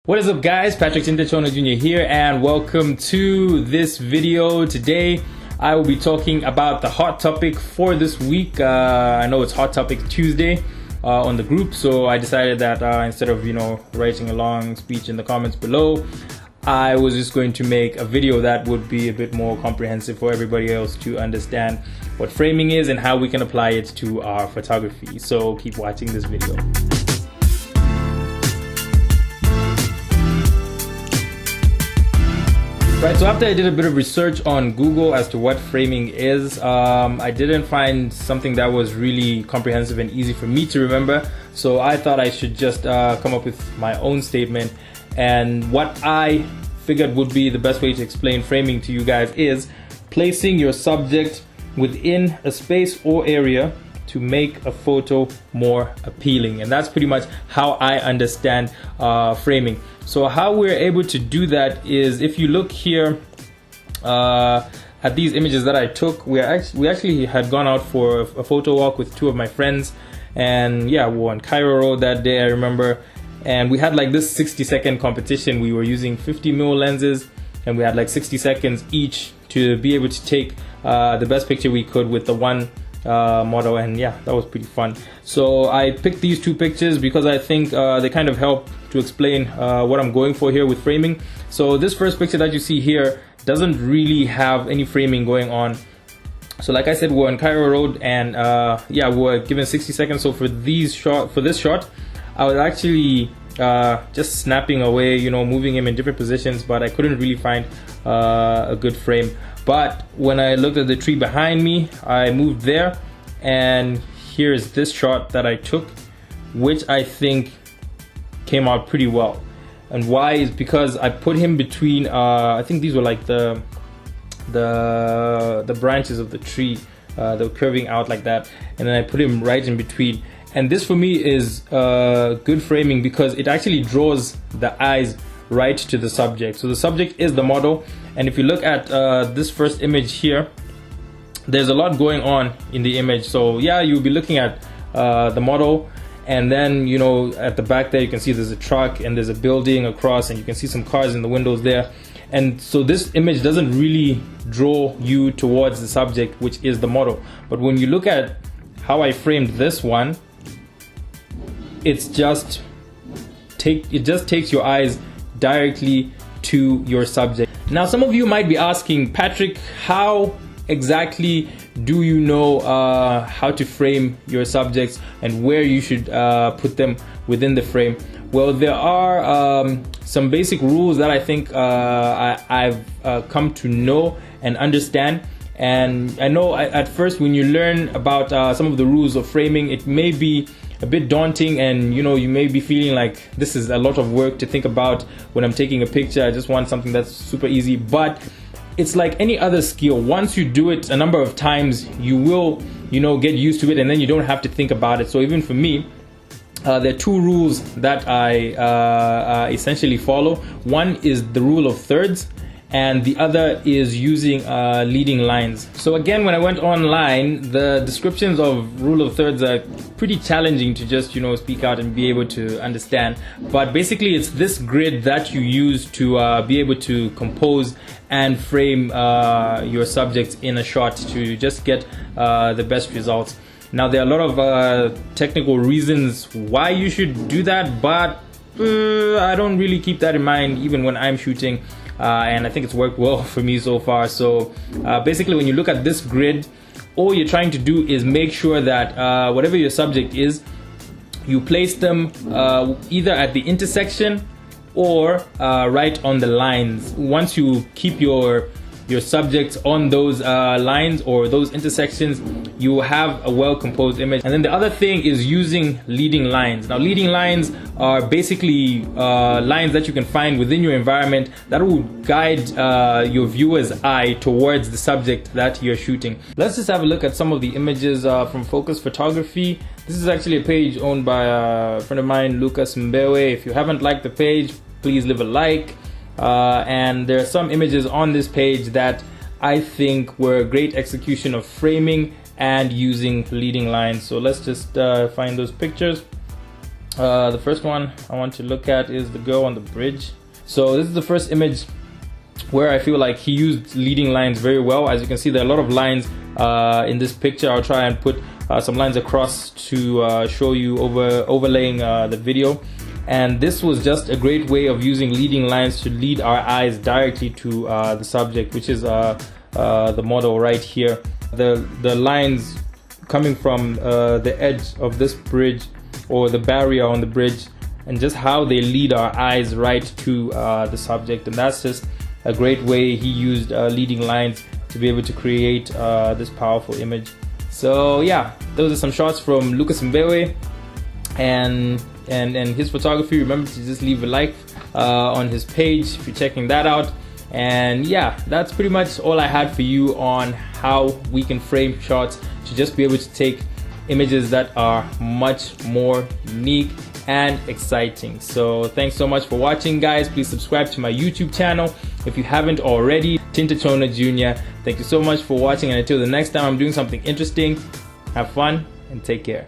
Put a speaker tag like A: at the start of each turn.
A: What is up, guys? Patrick Tintachono Jr. here, and welcome to this video. Today I will be talking about the hot topic for this week. I know it's Hot Topic Tuesday on the group, so I decided that instead of writing a long speech in the comments below, I was just going to make a video that would be a bit more comprehensive for everybody else to understand what framing is and how we can apply it to our photography. So keep watching this video. Right, so after I did a bit of research on Google as to what framing is, I didn't find something that was really comprehensive and easy for me to remember. So I thought I should just come up with my own statement. And what I figured would be the best way to explain framing to you guys is placing your subject within a space or area to make a photo more appealing. And that's pretty much how I understand framing. So how we're able to do that is, if you look here at these images that I took, we actually had gone out for a photo walk with two of my friends, and yeah, we were on Cairo Road that day, I remember, and we had like this 60-second competition. We were using 50mm lenses, and we had like 60 seconds each to be able to take the best picture we could with the one model, and yeah, that was pretty fun. So I picked these two pictures because I think they kind of help to explain what I'm going for here with framing. So this first picture that you see here doesn't really have any framing going on. So like I said, we're on Cairo Road, and yeah, we're given 60 seconds. So for this shot, I was actually just snapping away, moving him in different positions, but I couldn't really find a good frame. But when I looked at the tree behind me, I moved there, and here's this shot that I took, which I think came out pretty well. And why is because I put him between I think these were like the branches of the tree that were curving out like that, and then I put him right in between. And this for me is good framing because it actually draws the eyes right to the subject. So the subject is the model, and if you look at this first image here, there's a lot going on in the image. So yeah, you'll be looking at the model, and then at the back there you can see there's a truck and there's a building across, and you can see some cars in the windows there. And so this image doesn't really draw you towards the subject, which is the model. But when you look at how I framed this one, it just takes your eyes directly to your subject. Now some of you might be asking, Patrick, how exactly do you know how to frame your subjects and where you should put them within the frame? Well, there are some basic rules that I think I've come to know and understand. And I know at first when you learn about some of the rules of framing, it may be a bit daunting, and you may be feeling like this is a lot of work to think about when I'm taking a picture. I just want something that's super easy. But it's like any other skill. Once you do it a number of times, you will get used to it, and then you don't have to think about it. So even for me, there are two rules that I essentially follow. One is the rule of thirds, and the other is using leading lines. So again, when I went online, the descriptions of rule of thirds are pretty challenging to just speak out and be able to understand. But basically it's this grid that you use to be able to compose and frame your subjects in a shot to just get the best results. Now there are a lot of technical reasons why you should do that, but I don't really keep that in mind even when I'm shooting. And I think it's worked well for me so far. So basically when you look at this grid, all you're trying to do is make sure that whatever your subject is, you place them either at the intersection or right on the lines. Once you keep your subjects on those lines or those intersections, you have a well composed image. And then the other thing is using leading lines. Now leading lines are basically lines that you can find within your environment that will guide your viewer's eye towards the subject that you're shooting. Let's just have a look at some of the images from Focus Photography. This is actually a page owned by a friend of mine, Lucas Mbewe. If you haven't liked the page, please leave a like. And there are some images on this page that I think were a great execution of framing and using leading lines. So let's just find those pictures. The first one I want to look at is the girl on the bridge. So this is the first image where I feel like he used leading lines very well. As you can see, there are a lot of lines in this picture. I'll try and put some lines across to show you overlaying the video. And this was just a great way of using leading lines to lead our eyes directly to the subject, which is the model right here. The lines coming from the edge of this bridge, or the barrier on the bridge, and just how they lead our eyes right to the subject. And that's just a great way he used leading lines to be able to create this powerful image. So yeah, those are some shots from Lucas Mbewe and his photography. Remember to just leave a like on his page if you're checking that out. And yeah, that's pretty much all I had for you on how we can frame shots to just be able to take images that are much more unique and exciting. So thanks so much for watching, guys. Please subscribe to my YouTube channel if you haven't already. Tintachona Jr. Thank you so much for watching, and until the next time I'm doing something interesting, have fun and take care.